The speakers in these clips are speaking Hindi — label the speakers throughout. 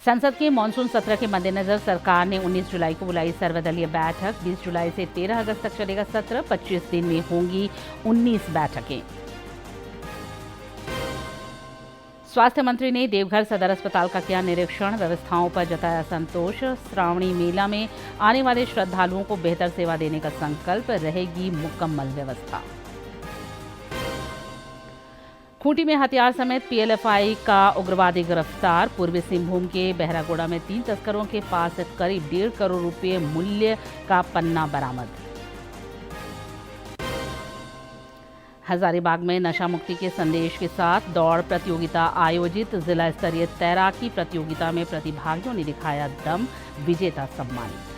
Speaker 1: संसद के मानसून सत्र के मद्देनजर सरकार ने 19 जुलाई को बुलाई सर्वदलीय बैठक। 20 जुलाई से 13 अगस्त तक चलेगा सत्र। 25 दिन में होंगी 19 बैठकें। स्वास्थ्य मंत्री ने देवघर सदर अस्पताल का किया निरीक्षण। व्यवस्थाओं पर जताया संतोष। श्रावणी मेला में आने वाले श्रद्धालुओं को बेहतर सेवा देने का संकल्प, रहेगी मुकम्मल व्यवस्था। खूंटी में हथियार समेत पीएलएफआई का उग्रवादी गिरफ्तार। पूर्वी सिंहभूम के बहरागोड़ा में 3 तस्करों के पास से करीब 1.5 करोड़ रुपए मूल्य का पन्ना बरामद। हजारीबाग में नशा मुक्ति के संदेश के साथ दौड़ प्रतियोगिता आयोजित। जिला स्तरीय तैराकी प्रतियोगिता में प्रतिभागियों ने दिखाया दम, विजेता सम्मानित।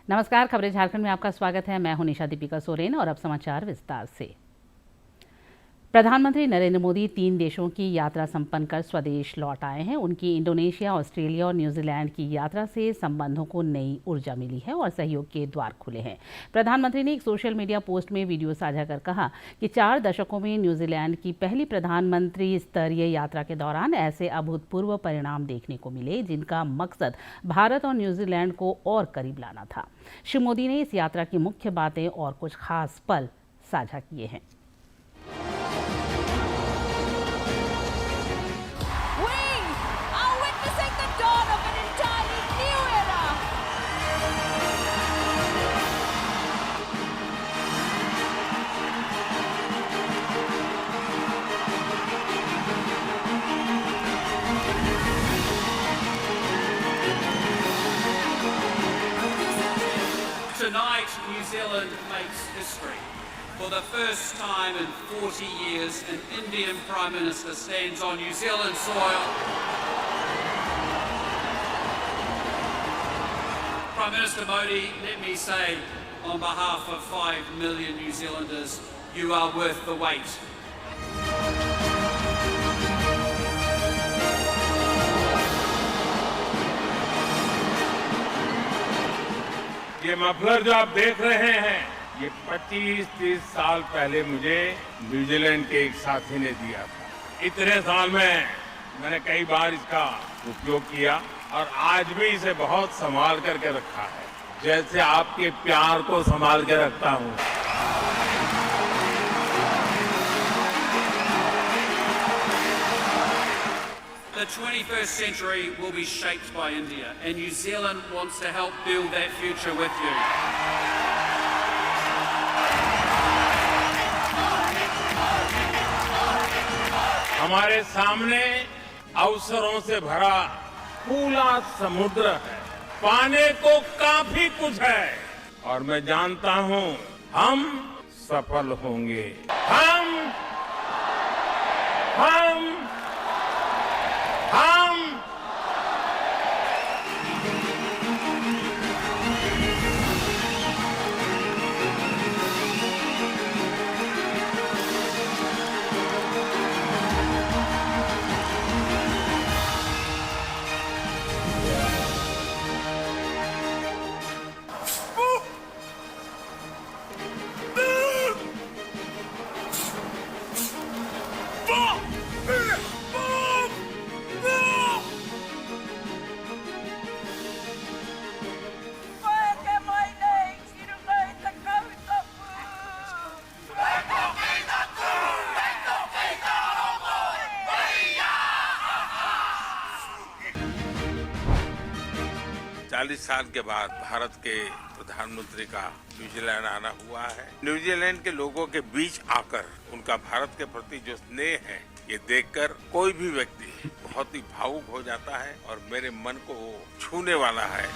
Speaker 1: नमस्कार, खबरें झारखंड में आपका स्वागत है। मैं हूं निशा दीपिका सोरेन और अब समाचार विस्तार से। प्रधानमंत्री नरेंद्र मोदी 3 देशों की यात्रा संपन्न कर स्वदेश लौट आए हैं। उनकी इंडोनेशिया, ऑस्ट्रेलिया और न्यूजीलैंड की यात्रा से संबंधों को नई ऊर्जा मिली है और सहयोग के द्वार खुले हैं। प्रधानमंत्री ने एक सोशल मीडिया पोस्ट में वीडियो साझा कर कहा कि 4 दशकों में न्यूजीलैंड की पहली प्रधानमंत्री स्तरीय यात्रा के दौरान ऐसे अभूतपूर्व परिणाम देखने को मिले जिनका मकसद भारत और न्यूजीलैंड को और करीब लाना था। श्री मोदी ने इस यात्रा की मुख्य बातें और कुछ खास पल साझा किए हैं।
Speaker 2: Tonight, New Zealand makes history. For the first time in 40 years, an Indian Prime Minister stands on New Zealand soil. Prime Minister Modi, let me say, on behalf of 5 million New Zealanders, you are worth the wait.
Speaker 3: ये मफलर जो आप देख रहे हैं, ये 25-30 साल पहले मुझे न्यूजीलैंड के एक साथी ने दिया था। इतने साल में मैंने कई बार इसका उपयोग किया और आज भी इसे बहुत संभाल करके रखा है, जैसे आपके प्यार को संभाल के रखता हूँ।
Speaker 2: The 21st century will be shaped by India, and New Zealand wants to help build that future with you.
Speaker 3: हमारे सामने अवसरों से भरा खुला समुद्र है, पाने को काफी कुछ है और मैं जानता हूं हम सफल होंगे। हम साल के बाद भारत के प्रधानमंत्री का न्यूजीलैंड आना हुआ है। न्यूजीलैंड के लोगों के बीच आकर उनका भारत के प्रति जो स्नेह है, ये देखकर कोई भी व्यक्ति बहुत ही भावुक हो जाता है और मेरे मन को छूने वाला है।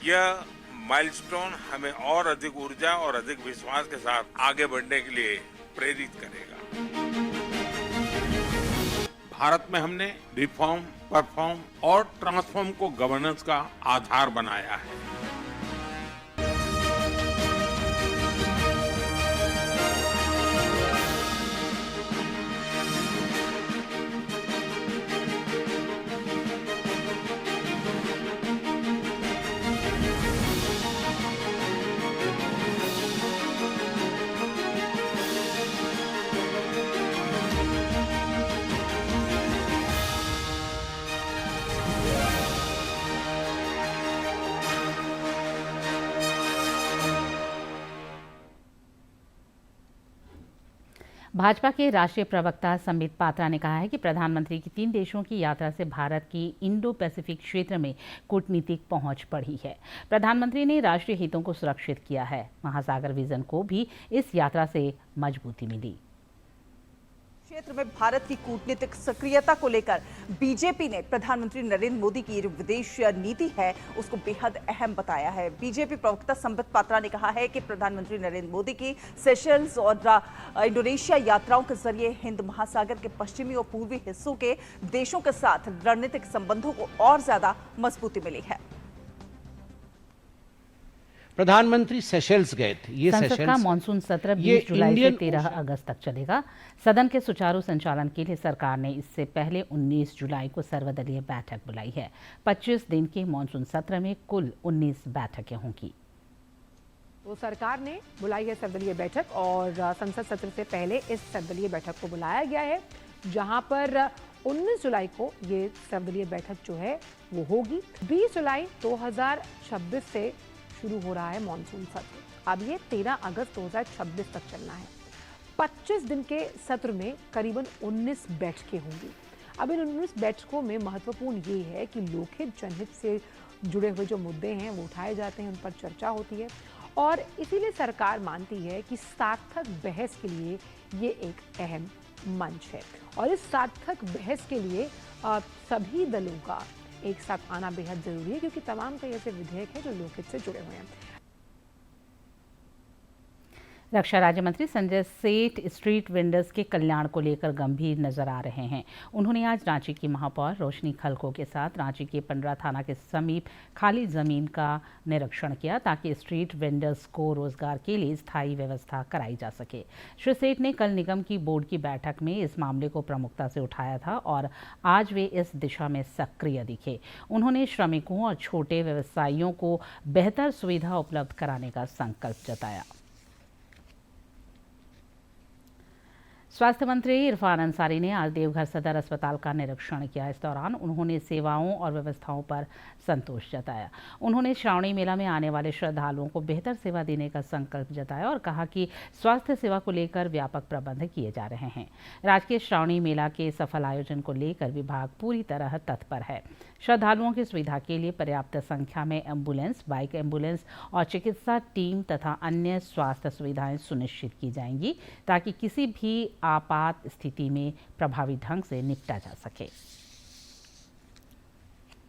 Speaker 3: यह माइलस्टोन हमें और अधिक ऊर्जा और अधिक विश्वास के साथ आगे बढ़ने के लिए प्रेरित करेगा। भारत में हमने रिफॉर्म, परफॉर्म और ट्रांसफॉर्म को गवर्नेंस का आधार बनाया है।
Speaker 1: भाजपा के राष्ट्रीय प्रवक्ता संबित पात्रा ने कहा है कि प्रधानमंत्री की 3 देशों की यात्रा से भारत की इंडो पैसिफिक क्षेत्र में कूटनीतिक पहुंच बढ़ी है। प्रधानमंत्री ने राष्ट्रीय हितों को सुरक्षित किया है। महासागर विजन को भी इस यात्रा से मजबूती मिली।
Speaker 4: क्षेत्र में भारत की कूटनीतिक सक्रियता को लेकर बीजेपी ने प्रधानमंत्री नरेंद्र मोदी की जो विदेश नीति है उसको बेहद अहम बताया है। बीजेपी प्रवक्ता संबित पात्रा ने कहा है कि प्रधानमंत्री नरेंद्र मोदी की सेशल्स और इंडोनेशिया यात्राओं के जरिए हिंद महासागर के पश्चिमी और पूर्वी हिस्सों के देशों के साथ रणनीतिक संबंधों को और ज्यादा मजबूती मिली है।
Speaker 5: प्रधानमंत्री सेशल्स गए थे। ये
Speaker 1: संसद का मानसून सत्र 20 जुलाई से 13 अगस्त तक चलेगा। सदन के सुचारू संचालन के लिए सरकार ने इससे पहले 19 जुलाई को सर्वदलीय बैठक बुलाई है। 25 दिन के मानसून सत्र में कुल 19 बैठकें होंगी।
Speaker 6: तो सरकार ने बुलाई है सर्वदलीय बैठक और संसद सत्र से पहले इस सर्वदलीय बैठक को बुलाया गया है, जहां पर 19 जुलाई को ये सर्वदलीय बैठक जो है वो होगी। 20 जुलाई 2026 से शुरू हो रहा है मॉनसून सत्र। अब ये 13 अगस्त 2026 तक चलना है। 25 दिन के सत्र में करीबन 19 बैठकें होंगी। अब इन 19 बैठकों में महत्वपूर्ण ये है कि लोकहित जनहित से जुड़े हुए जो मुद्दे हैं वो उठाए जाते हैं, उन पर चर्चा होती है और इसीलिए सरकार मानती है कि सार्थक बहस के लिए ये एक अहम मंच है और इस सार्थक बहस के लिए सभी दलों का एक साथ आना बेहद जरूरी है, क्योंकि तमाम कई ऐसे विधेयक हैं जो लोकहित से जुड़े हुए हैं।
Speaker 1: रक्षा राज्य मंत्री संजय सेठ स्ट्रीट वेंडर्स के कल्याण को लेकर गंभीर नजर आ रहे हैं। उन्होंने आज रांची की महापौर रोशनी खलखो के साथ रांची के पंडरा थाना के समीप खाली जमीन का निरीक्षण किया ताकि स्ट्रीट वेंडर्स को रोजगार के लिए स्थायी व्यवस्था कराई जा सके। श्री सेठ ने कल निगम की बोर्ड की बैठक में इस मामले को प्रमुखता से उठाया था और आज वे इस दिशा में सक्रिय दिखे। उन्होंने श्रमिकों और छोटे व्यवसायियों को बेहतर सुविधा उपलब्ध कराने का संकल्प जताया। स्वास्थ्य मंत्री इरफान अंसारी ने आज देवघर सदर अस्पताल का निरीक्षण किया। इस दौरान उन्होंने सेवाओं और व्यवस्थाओं पर संतोष जताया। उन्होंने श्रावणी मेला में आने वाले श्रद्धालुओं को बेहतर सेवा देने का संकल्प जताया और कहा कि स्वास्थ्य सेवा को लेकर व्यापक प्रबंध किए जा रहे हैं। राजकीय श्रावणी मेला के सफल आयोजन को लेकर विभाग पूरी तरह तत्पर है। श्रद्धालुओं की सुविधा के लिए पर्याप्त संख्या में एम्बुलेंस, बाइक एम्बुलेंस और चिकित्सा टीम तथा अन्य स्वास्थ्य सुविधाएं सुनिश्चित की जाएंगी ताकि किसी भी आपात स्थिति में प्रभावी ढंग से निपटा जा सके।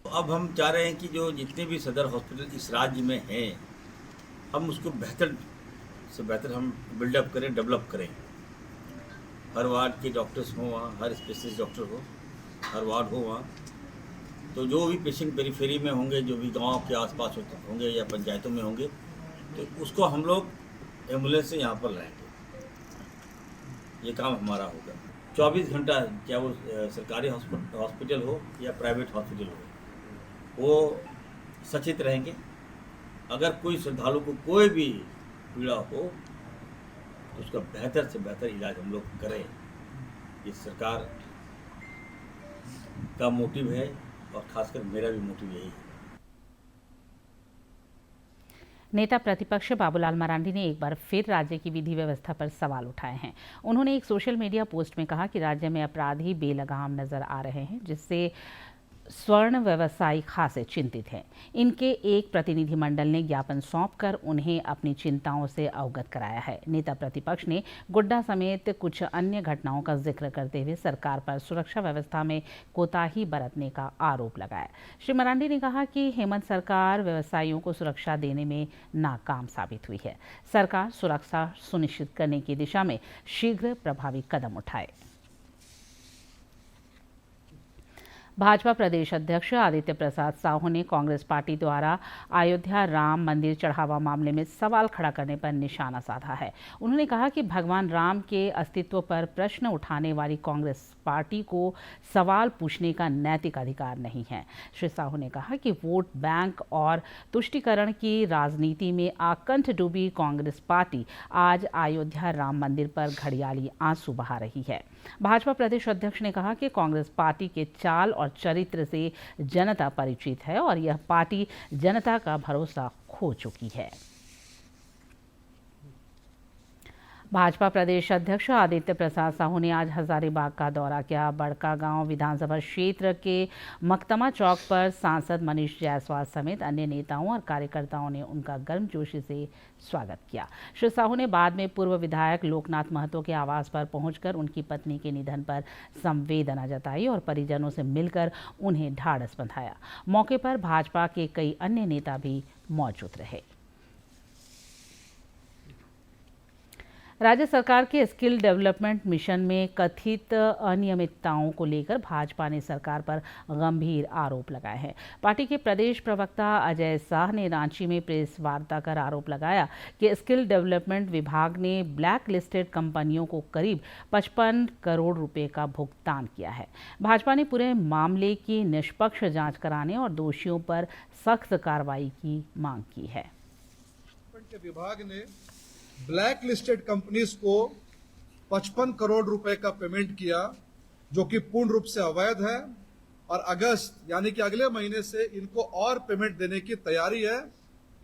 Speaker 7: अब हम चाह रहे हैं कि जो जितने भी सदर हॉस्पिटल इस राज्य में हैं, हम उसको बेहतर से बेहतर हम बिल्डअप करें, डेवलप करें। हर वार्ड के डॉक्टर्स हों वहाँ, हर स्पेशलिस्ट डॉक्टर हो, हर वार्ड हो वहाँ। तो जो भी पेशेंट पेरीफेरी में होंगे, जो भी गांव के आसपास होंगे या पंचायतों में होंगे, तो उसको हम लोग एम्बुलेंस से यहाँ पर लाएंगे। ये काम हमारा होगा। 24 घंटा, चाहे वो सरकारी हॉस्पिटल हो या प्राइवेट हॉस्पिटल हो, वो सचेत रहेंगे। अगर कोई श्रद्धालु को कोई भी पीड़ा हो तो उसका बेहतर से बेहतर इलाज हम लोग करें। ये सरकार का मोटिव है और खासकर मेरा भी मोटिव यही है।
Speaker 1: नेता प्रतिपक्ष बाबूलाल मरांडी ने एक बार फिर राज्य की विधि व्यवस्था पर सवाल उठाए हैं। उन्होंने एक सोशल मीडिया पोस्ट में कहा कि राज्य में अपराधी बेलगाम नजर आ रहे हैं, जिससे स्वर्ण व्यवसायी खासे चिंतित हैं। इनके एक प्रतिनिधिमंडल ने ज्ञापन सौंपकर उन्हें अपनी चिंताओं से अवगत कराया है। नेता प्रतिपक्ष ने गुड्डा समेत कुछ अन्य घटनाओं का जिक्र करते हुए सरकार पर सुरक्षा व्यवस्था में कोताही बरतने का आरोप लगाया। श्री मरांडी ने कहा कि हेमंत सरकार व्यवसायियों को सुरक्षा देने में नाकाम साबित हुई है। सरकार सुरक्षा सुनिश्चित करने की दिशा में शीघ्र प्रभावी कदम उठाए। भाजपा प्रदेश अध्यक्ष आदित्य प्रसाद साहू ने कांग्रेस पार्टी द्वारा अयोध्या राम मंदिर चढ़ावा मामले में सवाल खड़ा करने पर निशाना साधा है। उन्होंने कहा कि भगवान राम के अस्तित्व पर प्रश्न उठाने वाली कांग्रेस पार्टी को सवाल पूछने का नैतिक अधिकार नहीं है। श्री साहू ने कहा कि वोट बैंक और तुष्टीकरण की राजनीति में आकंठ डूबी कांग्रेस पार्टी आज अयोध्या राम मंदिर पर घड़ियाली आंसू बहा रही है। भाजपा प्रदेश अध्यक्ष ने कहा कि कांग्रेस पार्टी के चाल और चरित्र से जनता परिचित है और यह पार्टी जनता का भरोसा खो चुकी है। भाजपा प्रदेश अध्यक्ष आदित्य प्रसाद साहू ने आज हजारीबाग का दौरा किया। बड़कागांव विधानसभा क्षेत्र के मकतमा चौक पर सांसद मनीष जायसवाल समेत अन्य नेताओं और कार्यकर्ताओं ने उनका गर्मजोशी से स्वागत किया। श्री साहू ने बाद में पूर्व विधायक लोकनाथ महतो के आवास पर पहुंचकर उनकी पत्नी के निधन पर संवेदना जताई और परिजनों से मिलकर उन्हें ढाढ़स बंधाया। मौके पर भाजपा के कई अन्य नेता भी मौजूद रहे। राज्य सरकार के स्किल डेवलपमेंट मिशन में कथित अनियमितताओं को लेकर भाजपा ने सरकार पर गंभीर आरोप लगाए हैं। पार्टी के प्रदेश प्रवक्ता अजय शाह ने रांची में प्रेस वार्ता कर आरोप लगाया कि स्किल डेवलपमेंट विभाग ने ब्लैक लिस्टेड कंपनियों को करीब 55 करोड़ रुपए का भुगतान किया है। भाजपा ने पूरे मामले की निष्पक्ष जांच कराने और दोषियों पर सख्त कार्रवाई की मांग की है।
Speaker 8: विभाग ने ब्लैक लिस्टेड कंपनीज को 55 करोड़ रुपए का पेमेंट किया, जो कि पूर्ण रूप से अवैध है और अगस्त यानी कि अगले महीने से इनको और पेमेंट देने की तैयारी है।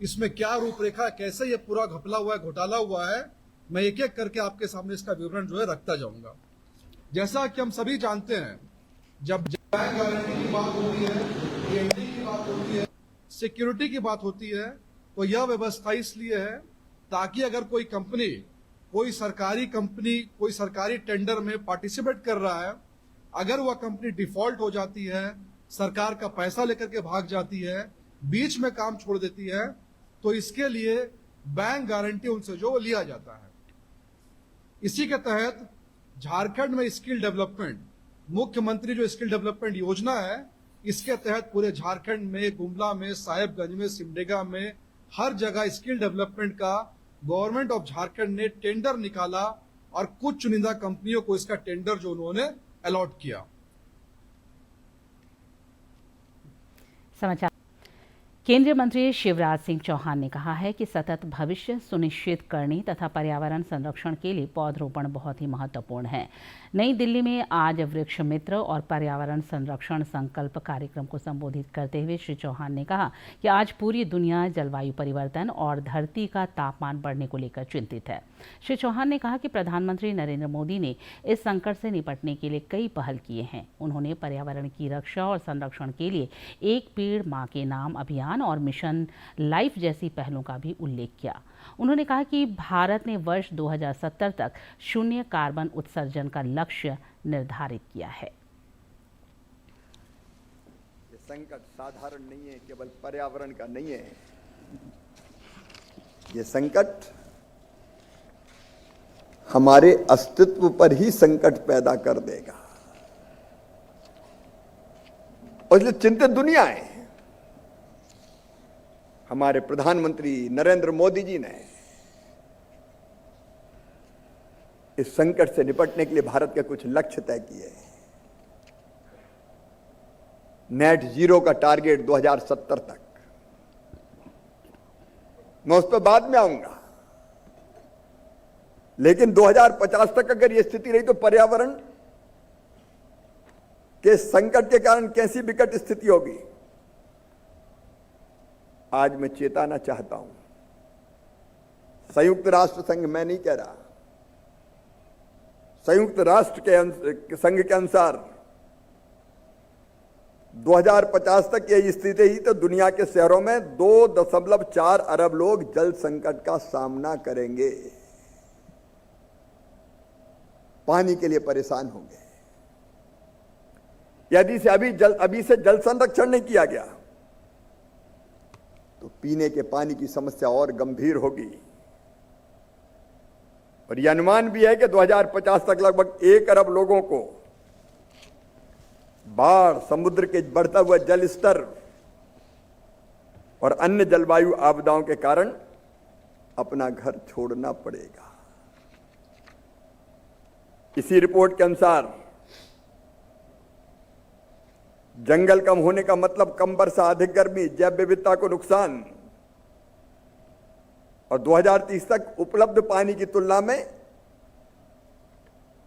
Speaker 8: इसमें क्या रूपरेखा, कैसे ये पूरा घपला हुआ है, घोटाला हुआ है, मैं एक एक करके आपके सामने इसका विवरण जो है रखता जाऊंगा। जैसा कि हम सभी जानते हैं, जब बैंक गारंटी की बात होती है, पीएनडी की बात होती है, सिक्योरिटी की बात होती है, तो यह व्यवस्था इसलिए है ताकि अगर कोई कंपनी, कोई सरकारी टेंडर में पार्टिसिपेट कर रहा है, अगर वह कंपनी डिफॉल्ट हो जाती है, सरकार का पैसा लेकर के भाग जाती है, बीच में काम छोड़ देती है, तो इसके लिए बैंक गारंटी उनसे जो लिया जाता है। इसी के तहत झारखंड में स्किल डेवलपमेंट, मुख्यमंत्री जो स्किल डेवलपमेंट योजना है, इसके तहत पूरे झारखंड में, गुमला में, साहेबगंज में, सिमडेगा में, हर जगह स्किल डेवलपमेंट का गवर्नमेंट ऑफ झारखंड ने टेंडर निकाला और कुछ चुनिंदा कंपनियों को इसका टेंडर जो उन्होंने अलॉट किया।
Speaker 1: समाचार। केंद्रीय मंत्री शिवराज सिंह चौहान ने कहा है कि सतत भविष्य सुनिश्चित करने तथा पर्यावरण संरक्षण के लिए पौधरोपण बहुत ही महत्वपूर्ण है। नई दिल्ली में आज वृक्ष मित्र और पर्यावरण संरक्षण संकल्प कार्यक्रम को संबोधित करते हुए श्री चौहान ने कहा कि आज पूरी दुनिया जलवायु परिवर्तन और धरती का तापमान बढ़ने को लेकर चिंतित है। श्री चौहान ने कहा कि प्रधानमंत्री नरेंद्र मोदी ने इस संकट से निपटने के लिए कई पहल किए हैं। उन्होंने पर्यावरण की रक्षा और संरक्षण के लिए एक पेड़ मां के नाम अभियान और मिशन लाइफ जैसी पहलों का भी उल्लेख किया। उन्होंने कहा कि भारत ने वर्ष 2070 तक शून्य कार्बन उत्सर्जन का लक्ष्य निर्धारित किया है।
Speaker 9: ये संकट साधारण नहीं है, केवल पर्यावरण का नहीं है। ये संकट हमारे अस्तित्व पर ही संकट पैदा कर देगा और इसलिए चिंतित दुनिया है। हमारे प्रधानमंत्री नरेंद्र मोदी जी ने इस संकट से निपटने के लिए भारत के कुछ लक्ष्य तय किए हैं। नेट जीरो का टारगेट 2070 तक, मैं उस पर बाद में आऊंगा, लेकिन 2050 तक अगर यह स्थिति रही तो पर्यावरण के संकट के कारण कैसी विकट स्थिति होगी। आज मैं चेताना चाहता हूं, संयुक्त राष्ट्र संघ, मैं नहीं कह रहा, संयुक्त राष्ट्र के संघ के अनुसार 2050 तक यह स्थिति ही तो दुनिया के शहरों में 2.4 अरब लोग जल संकट का सामना करेंगे, पानी के लिए परेशान होंगे। यदि से अभी से जल संरक्षण नहीं किया गया तो पीने के पानी की समस्या और गंभीर होगी। और यह अनुमान भी है कि 2050 तक लगभग 1 अरब लोगों को बाढ़, समुद्र के बढ़ता हुआ जल स्तर और अन्य जलवायु आपदाओं के कारण अपना घर छोड़ना पड़ेगा। इसी रिपोर्ट के अनुसार जंगल कम होने का मतलब कम वर्षा, अधिक गर्मी, जैव विविधता को नुकसान और 2030 तक उपलब्ध पानी की तुलना में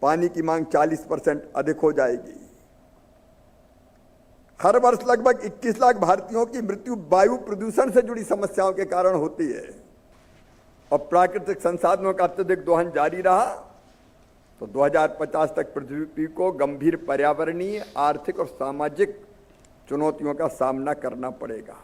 Speaker 9: पानी की मांग 40% अधिक हो जाएगी। हर वर्ष लगभग 21 लाख भारतीयों की मृत्यु वायु प्रदूषण से जुड़ी समस्याओं के कारण होती है। और प्राकृतिक संसाधनों का अत्यधिक दोहन जारी रहा तो 2050 तक पृथ्वी को गंभीर पर्यावरणीय, आर्थिक और सामाजिक चुनौतियों का सामना करना पड़ेगा।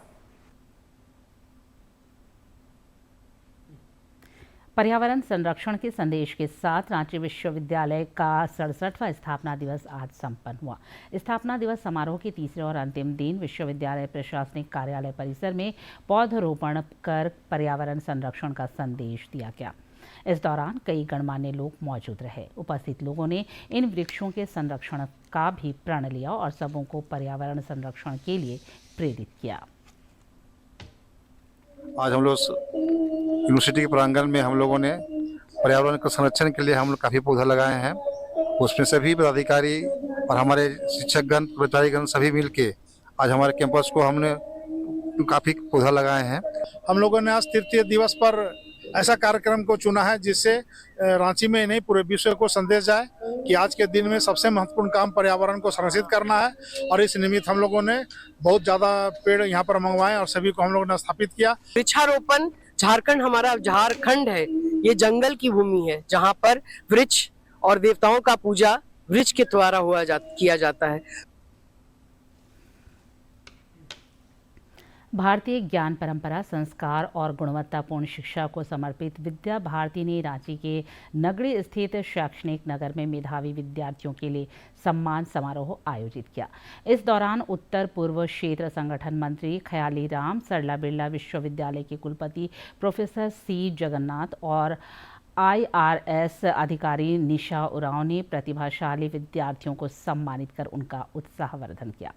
Speaker 1: पर्यावरण संरक्षण के संदेश के साथ रांची विश्वविद्यालय का 67वां स्थापना दिवस आज संपन्न हुआ। स्थापना दिवस समारोह के तीसरे और अंतिम दिन विश्वविद्यालय प्रशासनिक कार्यालय परिसर में पौधरोपण कर पर्यावरण संरक्षण का संदेश दिया गया। इस दौरान कई गणमान्य लोग मौजूद रहे। उपस्थित लोगों ने इन वृक्षों के संरक्षण का भी प्रण लिया और सबों को पर्यावरण संरक्षण के लिए प्रेरित किया।
Speaker 10: आज हम लोग यूनिवर्सिटी के प्रांगण में हम लोगों ने पर्यावरण के संरक्षण के लिए हम लोग काफ़ी पौधा लगाए हैं। उसमें सभी पदाधिकारी और हमारे शिक्षकगण, प्राचार्यगण सभी मिलके आज हमारे कैंपस को हमने काफ़ी पौधा लगाए हैं।
Speaker 11: हम लोगों ने आज तृतीय दिवस पर ऐसा कार्यक्रम को चुना है जिससे रांची में नहीं पूरे विश्व को संदेश जाए कि आज के दिन में सबसे महत्वपूर्ण काम पर्यावरण को संरक्षित करना है। और इस निमित्त हम लोगों ने बहुत ज़्यादा पेड़ यहाँ पर मंगवाए और सभी को हम लोगों ने स्थापित किया।
Speaker 12: वृक्षारोपण झारखंड हमारा झारखंड है, ये जंगल की भूमि है जहाँ पर वृक्ष और देवताओं का पूजा वृक्ष के द्वारा किया जाता है।
Speaker 1: भारतीय ज्ञान परंपरा, संस्कार और गुणवत्तापूर्ण शिक्षा को समर्पित विद्या भारती ने रांची के नगड़ी स्थित शैक्षणिक नगर में मेधावी विद्यार्थियों के लिए सम्मान समारोह आयोजित किया। इस दौरान उत्तर पूर्व क्षेत्र संगठन मंत्री ख्याली राम, सरला बिरला विश्वविद्यालय के कुलपति प्रोफेसर सी जगन्नाथ और IRS अधिकारी निशा उरांव ने प्रतिभाशाली विद्यार्थियों को सम्मानित कर उनका उत्साहवर्धन किया।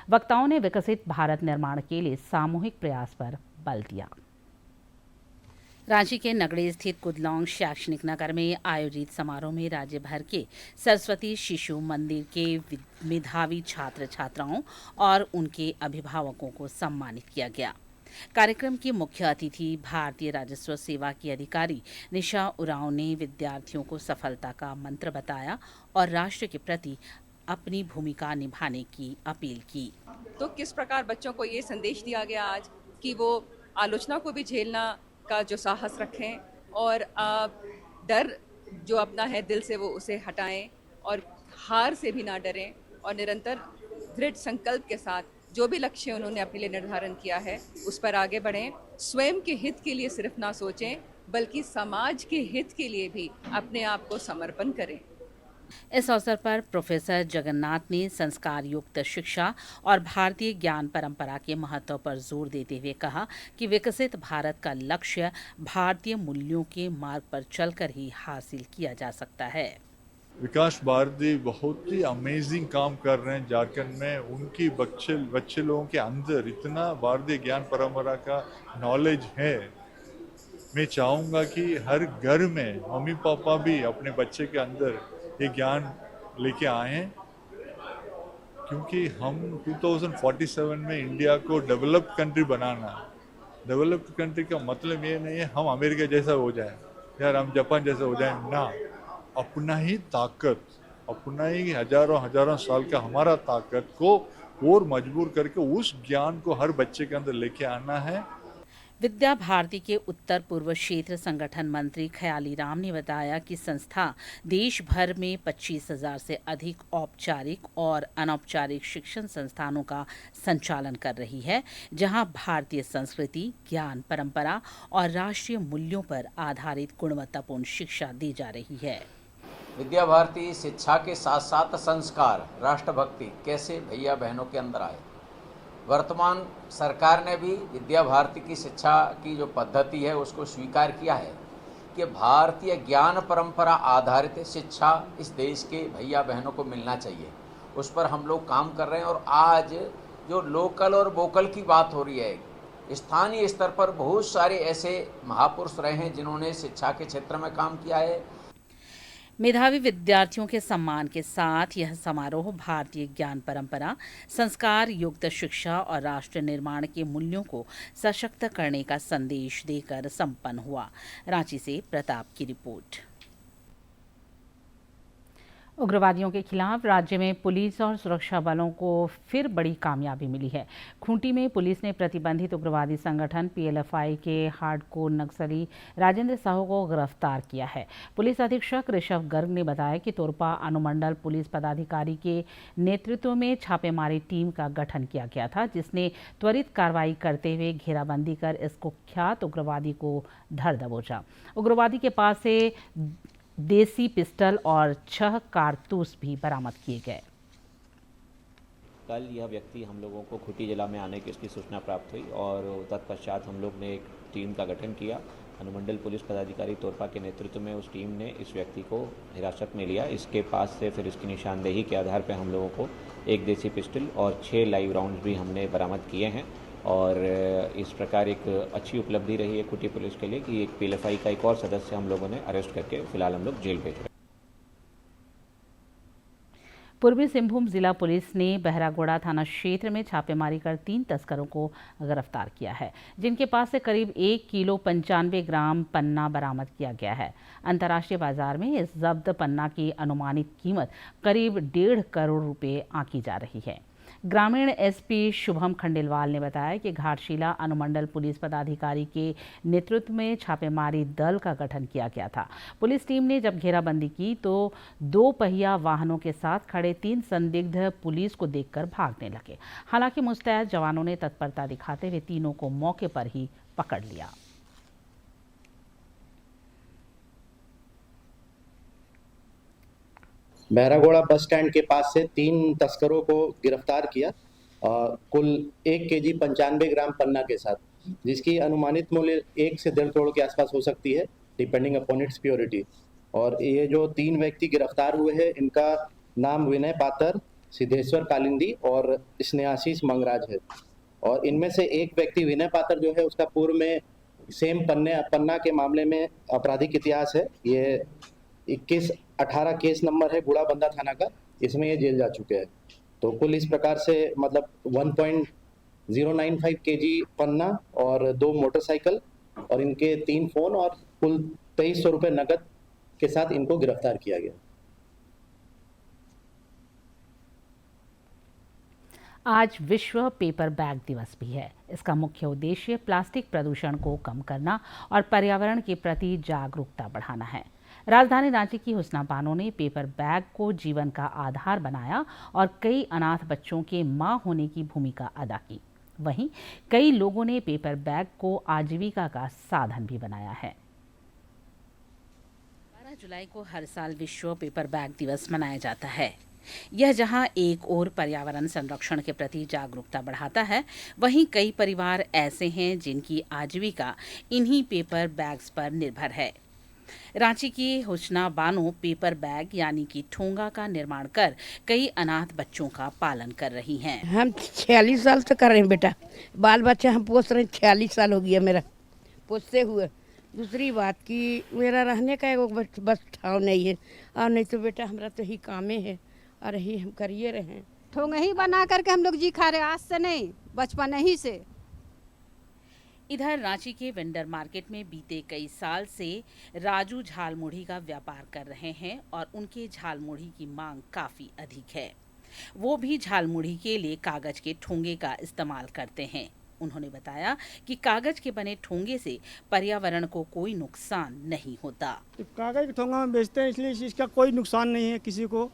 Speaker 1: वक्ताओं ने विकसित भारत निर्माण के लिए सामूहिक प्रयास पर बल दिया। रांची के नगड़ी स्थित कुदलौंग शैक्षणिक नगर में आयोजित समारोह में राज्य भर के सरस्वती शिशु मंदिर के मेधावी छात्र छात्राओं और उनके अभिभावकों को सम्मानित किया गया। कार्यक्रम की मुख्य अतिथि भारतीय राजस्व सेवा की अधिकारी निशा उरांव ने विद्यार्थियों को सफलता का मंत्र बताया और राष्ट्र के प्रति अपनी भूमिका निभाने की अपील की।
Speaker 13: तो किस प्रकार बच्चों को ये संदेश दिया गया आज कि वो आलोचना को भी झेलना का जो साहस रखें और डर जो अपना है दिल से वो उसे हटाएं और हार से भी ना डरें और निरंतर दृढ़ संकल्प के साथ जो भी लक्ष्य उन्होंने अपने लिए निर्धारण किया है उस पर आगे बढ़ें। स्वयं के हित के लिए सिर्फ ना सोचें बल्कि समाज के हित के लिए भी अपने आप को समर्पण करें।
Speaker 1: इस अवसर पर प्रोफेसर जगन्नाथ ने संस्कार युक्त शिक्षा और भारतीय ज्ञान परंपरा के महत्व पर जोर देते हुए कहा कि विकसित भारत का लक्ष्य भारतीय मूल्यों के मार्ग पर चलकर ही हासिल किया जा सकता है।
Speaker 14: विकास भारती बहुत ही अमेजिंग काम कर रहे हैं झारखंड में। उनकी बच्चे लोगों के अंदर इतना भारतीय ज्ञान परंपरा का नॉलेज है। मैं चाहूँगा कि हर घर में मम्मी पापा भी अपने बच्चे के अंदर ये ज्ञान लेके आए हैं, क्योंकि हम 2047 में इंडिया को डेवलप्ड कंट्री बनाना है। डेवलप्ड कंट्री का मतलब ये नहीं है हम अमेरिका जैसा हो जाए या हम जापान जैसा हो जाए ना। अपना ही ताकत, अपना ही हजारों साल का हमारा ताकत को और मजबूर करके उस ज्ञान को हर बच्चे के अंदर लेके आना है।
Speaker 1: विद्या भारती के उत्तर पूर्व क्षेत्र संगठन मंत्री ख्याली राम ने बताया कि संस्था देश भर में 25,000 से अधिक औपचारिक और अनौपचारिक शिक्षण संस्थानों का संचालन कर रही है, जहां भारतीय संस्कृति, ज्ञान परंपरा और राष्ट्रीय मूल्यों पर आधारित गुणवत्तापूर्ण शिक्षा दी जा रही है।
Speaker 15: विद्या भारती शिक्षा के साथ साथ संस्कार, राष्ट्रभक्ति कैसे भैया बहनों के अंदर आए। वर्तमान सरकार ने भी विद्या भारती की शिक्षा की जो पद्धति है उसको स्वीकार किया है कि भारतीय ज्ञान परंपरा आधारित शिक्षा इस देश के भैया बहनों को मिलना चाहिए। उस पर हम लोग काम कर रहे हैं और आज जो लोकल और वोकल की बात हो रही है, स्थानीय स्तर पर बहुत सारे ऐसे महापुरुष रहे हैं जिन्होंने शिक्षा के क्षेत्र में काम किया है।
Speaker 1: मेधावी विद्यार्थियों के सम्मान के साथ यह समारोह भारतीय ज्ञान परंपरा, संस्कार युक्त शिक्षा और राष्ट्र निर्माण के मूल्यों को सशक्त करने का संदेश देकर संपन्न हुआ। रांची से प्रताप की रिपोर्ट। उग्रवादियों के खिलाफ राज्य में पुलिस और सुरक्षा बलों को फिर बड़ी कामयाबी मिली है। खूंटी में पुलिस ने प्रतिबंधित उग्रवादी संगठन पीएलएफआई के हार्डकोर नक्सली राजेंद्र साहू को गिरफ्तार किया है। पुलिस अधीक्षक ऋषभ गर्ग ने बताया कि तोरपा अनुमंडल पुलिस पदाधिकारी के नेतृत्व में छापेमारी टीम का गठन किया गया था, जिसने त्वरित कार्रवाई करते हुए घेराबंदी कर इस कुख्यात उग्रवादी को धर दबोचा। उग्रवादी के पास से देसी पिस्टल और 6 कारतूस भी बरामद किए गए।
Speaker 16: कल यह व्यक्ति हम लोगों को खूंटी जिला में आने की इसकी सूचना प्राप्त हुई और तत्पश्चात हम लोग ने एक टीम का गठन किया। अनुमंडल पुलिस पदाधिकारी तोरपा के नेतृत्व में उस टीम ने इस व्यक्ति को हिरासत में लिया। इसके पास से फिर इसकी निशानदेही के आधार पर हम लोगों को एक देसी पिस्टल और 6 लाइव राउंड्स भी हमने बरामद किए हैं और इस प्रकार एक अच्छी उपलब्धि रही है खूंटी पुलिस के लिए कि एक पीएलएफआई का एक और सदस्य हम लोगों ने अरेस्ट करके फिलहाल हम लोग जेल भेज रहे हैं।
Speaker 1: पूर्वी सिंहभूम जिला पुलिस ने बहरागोड़ा थाना क्षेत्र में छापेमारी कर 3 तस्करों को गिरफ्तार किया है, जिनके पास से करीब 1 किलो 95 ग्राम पन्ना बरामद किया गया है। अंतर्राष्ट्रीय बाजार में इस जब्त पन्ना की अनुमानित कीमत करीब 1.5 करोड़ रुपए आंकी जा रही है। ग्रामीण एसपी शुभम खंडेलवाल ने बताया कि घाटशिला अनुमंडल पुलिस पदाधिकारी के नेतृत्व में छापेमारी दल का गठन किया गया था। पुलिस टीम ने जब घेराबंदी की तो 2 पहिया वाहनों के साथ खड़े 3 संदिग्ध पुलिस को देखकर भागने लगे। हालांकि मुस्तैद जवानों ने तत्परता दिखाते हुए तीनों को मौके पर ही पकड़ लिया।
Speaker 17: बहरागोड़ा बस स्टैंड के पास से 3 तस्करों को गिरफ्तार किया, कुल 1 केजी 95 ग्राम पन्ना के साथ, जिसकी अनुमानित मूल्य 1 से 1.5 करोड़ के आसपास हो सकती है, डिपेंडिंग अपॉन इट्स प्योरिटी। और ये जो 3 व्यक्ति गिरफ्तार हुए हैं, इनका नाम विनय पातर, सिद्धेश्वर कालिंदी और स्नेहाशीष मंगराज है। और इनमें से एक व्यक्ति विनय पातर जो है, उसका पूर्व में सेम पन्ना के मामले में आपराधिक इतिहास है। ये 18 केस नंबर है गुड़ाबंदा थाना का, इसमें ये जेल जा चुके हैं। तो कुल इस प्रकार से मतलब 1.095 केजी पन्ना और 2 मोटरसाइकिल और इनके 3 फोन और कुल 2300 रुपये नकद के साथ इनको गिरफ्तार किया गया।
Speaker 1: आज विश्व पेपर बैग दिवस भी है। इसका मुख्य उद्देश्य प्लास्टिक प्रदूषण को कम करना और पर्यावरण के प्रति जागरूकता बढ़ाना है। राजधानी रांची की हुस्ना बानो ने पेपर बैग को जीवन का आधार बनाया और कई अनाथ बच्चों के मां होने की भूमिका अदा की। वहीं कई लोगों ने पेपर बैग को आजीविका का साधन भी बनाया है। 12 जुलाई को हर साल विश्व पेपर बैग दिवस मनाया जाता है। यह जहां एक ओर पर्यावरण संरक्षण के प्रति जागरूकता बढ़ाता है, वहीं कई परिवार ऐसे हैं जिनकी आजीविका इन्हीं पेपर बैग्स पर निर्भर है। रांची की हुस्ना बानो पेपर बैग यानी कि ठोंगा का निर्माण कर कई अनाथ बच्चों का पालन कर रही हैं।
Speaker 18: हम 46 साल से कर रहे हैं बेटा, बाल बच्चे हम पोस रहे हैं। 46 साल हो गया मेरा पोसते हुए। दूसरी बात कि मेरा रहने का एक बस ठाव नहीं है, और नहीं तो बेटा हमारा तो ही कामे है और ही हम करिए रहे।
Speaker 19: ठोंगा ही बना करके हम लोग जी खा रहे, आज से नहीं, बचपन ही से।
Speaker 1: इधर रांची के वेंडर मार्केट में बीते कई साल से राजू झालमुढ़ी का व्यापार कर रहे हैं और उनके झालमुढ़ी की मांग काफी अधिक है। वो भी झालमुढ़ी के लिए कागज के ठोंगे का इस्तेमाल करते हैं। उन्होंने बताया कि कागज के बने ठोंगे से पर्यावरण को कोई नुकसान नहीं होता।
Speaker 20: कागज के ठोंगा में बेचते हैं, इसलिए इसका कोई नुकसान नहीं है। किसी को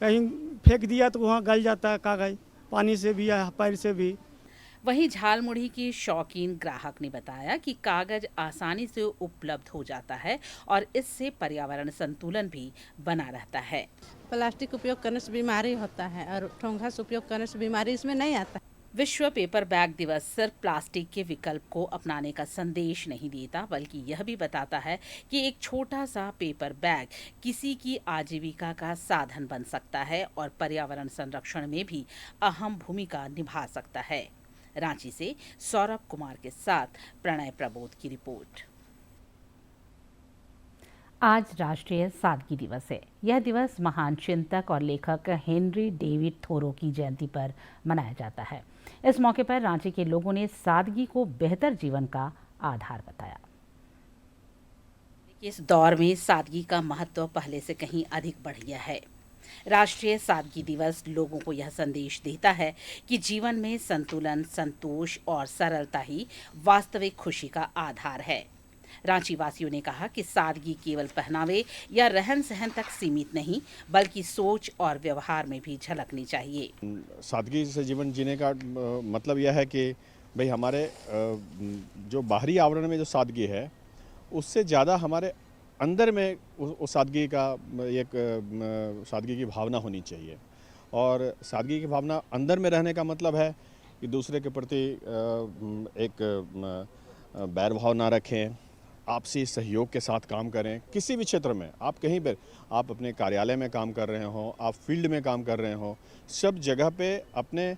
Speaker 20: कहीं फेंक दिया तो वहाँ गल जाता है कागज, पानी से भी या पैर से भी।
Speaker 1: वहीं झालमुढ़ी की शौकीन ग्राहक ने बताया कि कागज आसानी से उपलब्ध हो जाता है और इससे पर्यावरण संतुलन भी बना रहता है।
Speaker 21: प्लास्टिक उपयोग करने से बीमारी होता है और ठोंगा से उपयोग करने से बीमारी इसमें नहीं आता।
Speaker 1: विश्व पेपर बैग दिवस सिर्फ प्लास्टिक के विकल्प को अपनाने का संदेश नहीं देता, बल्कि यह भी बताता है कि एक छोटा सा पेपर बैग किसी की आजीविका का साधन बन सकता है और पर्यावरण संरक्षण में भी अहम भूमिका निभा सकता है। रांची से सौरभ कुमार के साथ प्रणय प्रबोध की रिपोर्ट। आज राष्ट्रीय सादगी दिवस है। यह दिवस महान चिंतक और लेखक हेनरी डेविड थोरो की जयंती पर मनाया जाता है। इस मौके पर रांची के लोगों ने सादगी को बेहतर जीवन का आधार बताया। इस दौर में सादगी का महत्व पहले से कहीं अधिक बढ़ गया है। राष्ट्रीय सादगी दिवस लोगों को यह संदेश देता है कि जीवन में संतुलन, संतोष और सरलता ही वास्तविक खुशी का आधार है। रांची वासियों ने कहा कि सादगी केवल पहनावे या रहन सहन तक सीमित नहीं, बल्कि सोच और व्यवहार में भी झलकनी चाहिए।
Speaker 2: सादगी से जीवन जीने का मतलब यह है कि भाई हमारे जो बाहरी आवरण में जो सादगी है, उससे ज़्यादा हमारे अंदर में उस सादगी का एक सादगी की भावना होनी चाहिए। और सादगी की भावना अंदर में रहने का मतलब है कि दूसरे के प्रति एक बैर भाव ना रखें, आपसी सहयोग के साथ काम करें। किसी भी क्षेत्र में आप कहीं पर, आप अपने कार्यालय में काम कर रहे हो, आप फील्ड में काम कर रहे हो, सब जगह पे अपने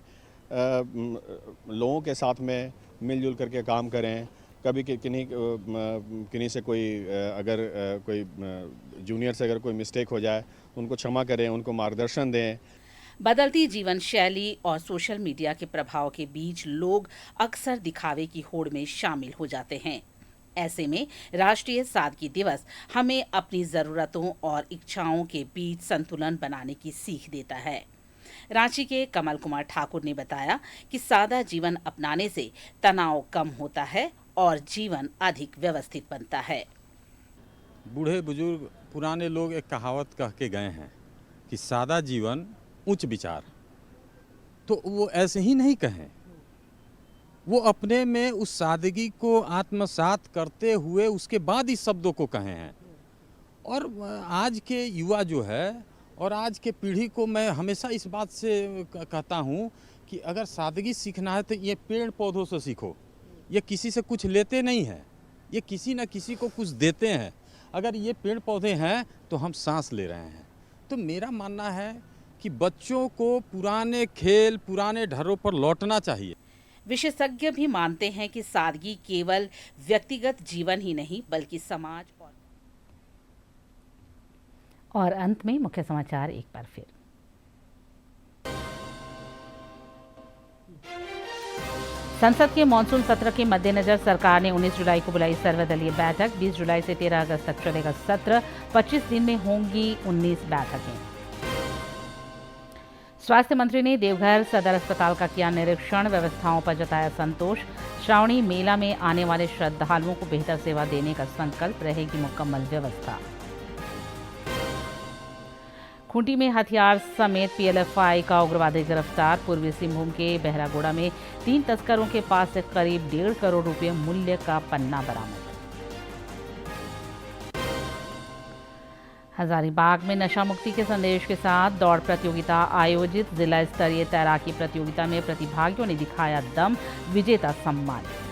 Speaker 2: लोगों के साथ में मिलजुल करके काम करें। कभी किन्हीं से कोई अगर कोई जूनियर से अगर कोई मिस्टेक हो जाए, उनको क्षमा करें, उनको मार्गदर्शन दें।
Speaker 1: बदलती जीवन शैली और सोशल मीडिया के प्रभाव के बीच लोग अक्सर दिखावे की होड़ में शामिल हो जाते हैं। ऐसे में राष्ट्रीय सादगी दिवस हमें अपनी ज़रूरतों और इच्छाओं के बीच संतुलन बनाने की सीख देता है। रांची के कमल कुमार ठाकुर ने बताया कि सादा जीवन अपनाने से तनाव कम होता है और जीवन अधिक व्यवस्थित बनता है।
Speaker 22: बूढ़े बुजुर्ग पुराने लोग एक कहावत कह के गए हैं कि सादा जीवन उच्च विचार, तो वो ऐसे ही नहीं कहें, वो अपने में उस सादगी को आत्मसात करते हुए उसके बाद इस शब्दों को कहे हैं। और आज के युवा जो है और आज के पीढ़ी को मैं हमेशा इस बात से कहता हूँ कि अगर सादगी सीखना है तो ये पेड़ पौधों से सीखो। ये किसी से कुछ लेते नहीं हैं, ये किसी न किसी को कुछ देते हैं। अगर ये पेड़ पौधे हैं तो हम सांस ले रहे हैं। तो मेरा मानना है कि बच्चों को पुराने खेल, पुराने ढर्रों पर लौटना चाहिए।
Speaker 1: विशेषज्ञ भी मानते हैं कि सादगी केवल व्यक्तिगत जीवन ही नहीं, बल्कि समाज और अंत में मुख्य समाचार एक बार फिर। संसद के मानसून सत्र के मद्देनजर सरकार ने 19 जुलाई को बुलाई सर्वदलीय बैठक। 20 जुलाई से 13 अगस्त तक चलेगा सत्र। 25 दिन में होंगी 19 बैठकें। स्वास्थ्य मंत्री ने देवघर सदर अस्पताल का किया निरीक्षण, व्यवस्थाओं पर जताया संतोष। श्रावणी मेला में आने वाले श्रद्धालुओं को बेहतर सेवा देने का संकल्प, रहेगी मुकम्मल व्यवस्था। खूंटी में हथियार समेत पीएलएफआई का उग्रवादी गिरफ्तार। पूर्वी सिंहभूम के बहरागोड़ा में 3 तस्करों के पास से करीब 1.5 करोड़ रुपए मूल्य का पन्ना बरामद। हजारीबाग में नशा मुक्ति के संदेश के साथ दौड़ प्रतियोगिता आयोजित। जिला स्तरीय तैराकी प्रतियोगिता में प्रतिभागियों ने दिखाया दम, विजेता सम्मानित।